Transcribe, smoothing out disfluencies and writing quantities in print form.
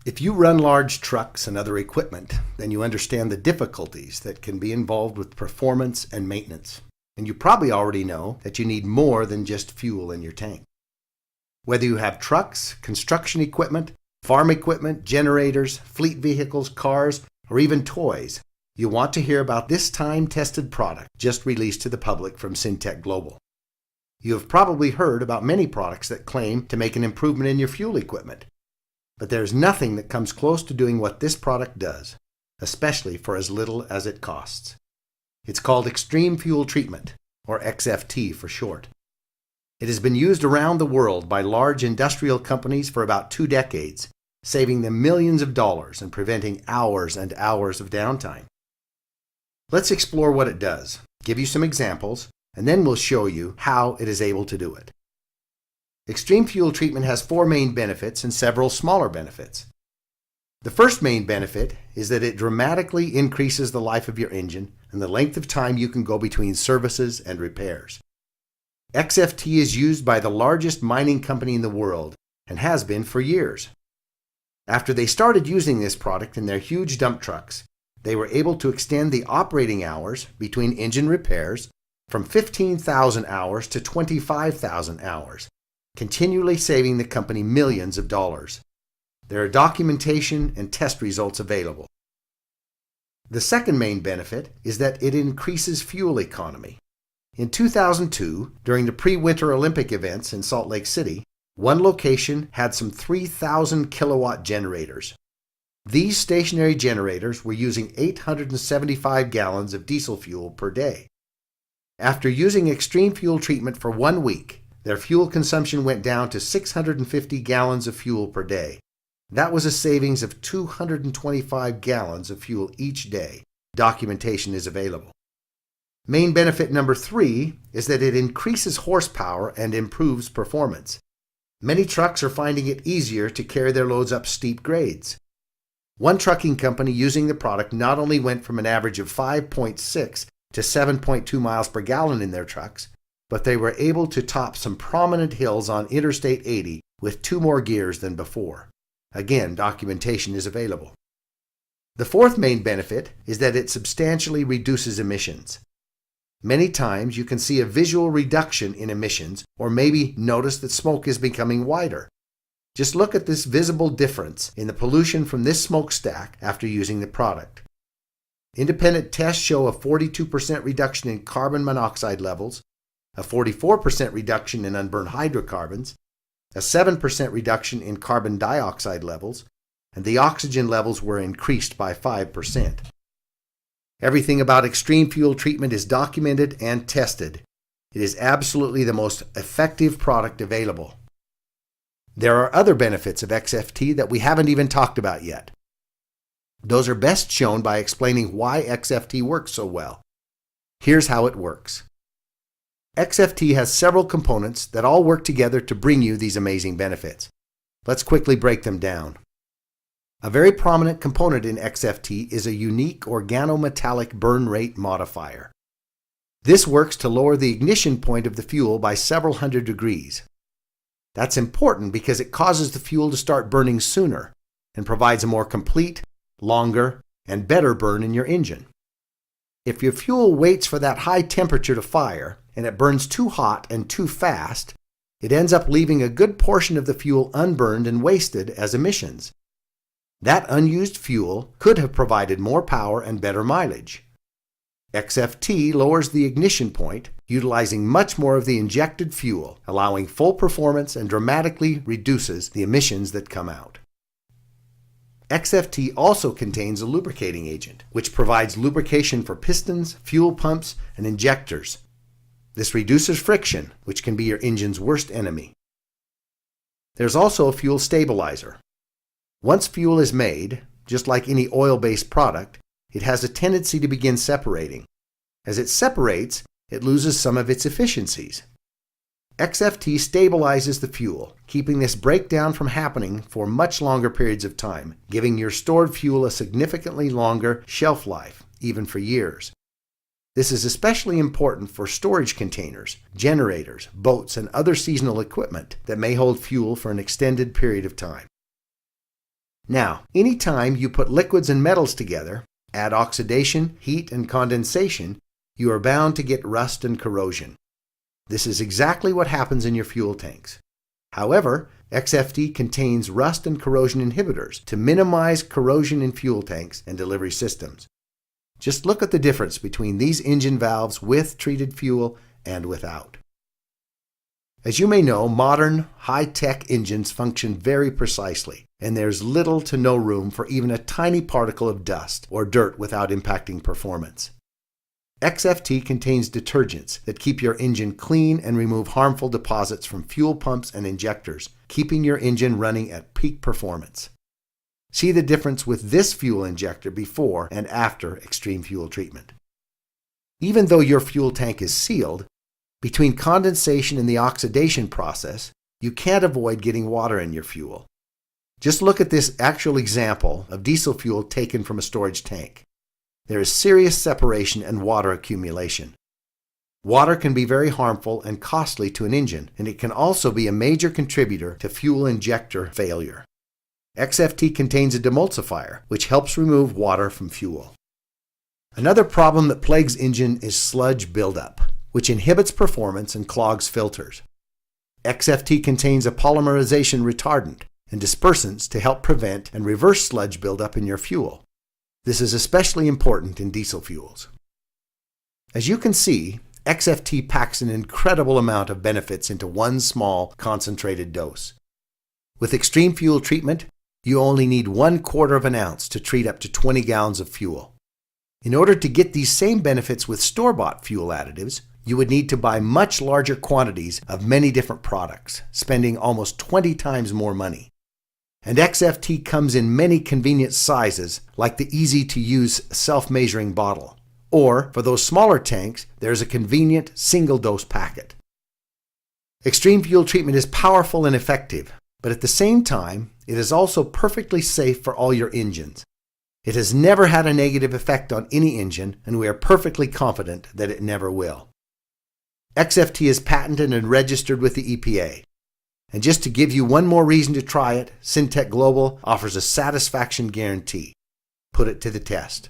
If you run large trucks and other equipment, then you understand the difficulties that can be involved with performance and maintenance. And you probably already know that you need more than just fuel in your tank. Whether you have trucks, construction equipment, farm equipment, generators, fleet vehicles, cars, or even toys, you want to hear about this time-tested product just released to the public from Syntek Global. You have probably heard about many products that claim to make an improvement in your fuel equipment. But there's nothing that comes close to doing what this product does, especially for as little as it costs. It's called Extreme Fuel Treatment, or XFT for short. It has been used around the world by large industrial companies for about 2 decades, saving them millions of dollars and preventing hours and hours of downtime. Let's explore what it does, give you some examples, and then we'll show you how it is able to do it. Extreme fuel treatment has 4 main benefits and several smaller benefits. The first main benefit is that it dramatically increases the life of your engine and the length of time you can go between services and repairs. XFT is used by the largest mining company in the world and has been for years. After they started using this product in their huge dump trucks, they were able to extend the operating hours between engine repairs from 15,000 hours to 25,000 hours. Continually saving the company millions of dollars. There are documentation and test results available. The second main benefit is that it increases fuel economy. In 2002, during the pre-winter Olympic events in Salt Lake City, one location had some 3,000 kilowatt generators. These stationary generators were using 875 gallons of diesel fuel per day. After using extreme fuel treatment for 1 week, their fuel consumption went down to 650 gallons of fuel per day. That was a savings of 225 gallons of fuel each day. Documentation is available. Main benefit number 3 is that it increases horsepower and improves performance. Many trucks are finding it easier to carry their loads up steep grades. One trucking company using the product not only went from an average of 5.6 to 7.2 miles per gallon in their trucks, but they were able to top some prominent hills on Interstate 80 with 2 more gears than before. Again, documentation is available. The fourth main benefit is that it substantially reduces emissions. Many times you can see a visual reduction in emissions or maybe notice that smoke is becoming whiter. Just look at this visible difference in the pollution from this smokestack after using the product. Independent tests show a 42% reduction in carbon monoxide levels, a 44% reduction in unburned hydrocarbons, a 7% reduction in carbon dioxide levels, and the oxygen levels were increased by 5%. Everything about extreme fuel treatment is documented and tested. It is absolutely the most effective product available. There are other benefits of XFT that we haven't even talked about yet. Those are best shown by explaining why XFT works so well. Here's how it works. XFT has several components that all work together to bring you these amazing benefits. Let's quickly break them down. A very prominent component in XFT is a unique organometallic burn rate modifier. This works to lower the ignition point of the fuel by several hundred degrees. That's important because it causes the fuel to start burning sooner and provides a more complete, longer, and better burn in your engine. If your fuel waits for that high temperature to fire and it burns too hot and too fast, it ends up leaving a good portion of the fuel unburned and wasted as emissions. That unused fuel could have provided more power and better mileage. XFT lowers the ignition point, utilizing much more of the injected fuel, allowing full performance and dramatically reduces the emissions that come out. XFT also contains a lubricating agent, which provides lubrication for pistons, fuel pumps, and injectors. This reduces friction, which can be your engine's worst enemy. There's also a fuel stabilizer. Once fuel is made, just like any oil-based product, it has a tendency to begin separating. As it separates, it loses some of its efficiencies. XFT stabilizes the fuel, keeping this breakdown from happening for much longer periods of time, giving your stored fuel a significantly longer shelf life, even for years. This is especially important for storage containers, generators, boats, and other seasonal equipment that may hold fuel for an extended period of time. Now, anytime you put liquids and metals together, add oxidation, heat, and condensation, you are bound to get rust and corrosion. This is exactly what happens in your fuel tanks. However, XFT contains rust and corrosion inhibitors to minimize corrosion in fuel tanks and delivery systems. Just look at the difference between these engine valves with treated fuel and without. As you may know, modern, high-tech engines function very precisely, and there's little to no room for even a tiny particle of dust or dirt without impacting performance. XFT contains detergents that keep your engine clean and remove harmful deposits from fuel pumps and injectors, keeping your engine running at peak performance. See the difference with this fuel injector before and after extreme fuel treatment. Even though your fuel tank is sealed, between condensation and the oxidation process, you can't avoid getting water in your fuel. Just look at this actual example of diesel fuel taken from a storage tank. There is serious separation and water accumulation. Water can be very harmful and costly to an engine, and it can also be a major contributor to fuel injector failure. XFT contains a demulsifier, which helps remove water from fuel. Another problem that plagues engine is sludge buildup, which inhibits performance and clogs filters. XFT contains a polymerization retardant and dispersants to help prevent and reverse sludge buildup in your fuel. This is especially important in diesel fuels. As you can see, XFT packs an incredible amount of benefits into one small, concentrated dose. With extreme fuel treatment, you only need 1/4 of an ounce to treat up to 20 gallons of fuel. In order to get these same benefits with store-bought fuel additives, you would need to buy much larger quantities of many different products, spending almost 20 times more money. And XFT comes in many convenient sizes, like the easy-to-use self-measuring bottle. Or, for those smaller tanks, there's a convenient single-dose packet. Extreme fuel treatment is powerful and effective, but at the same time, it is also perfectly safe for all your engines. It has never had a negative effect on any engine, and we are perfectly confident that it never will. XFT is patented and registered with the EPA. And just to give you one more reason to try it, Syntek Global offers a satisfaction guarantee. Put it to the test.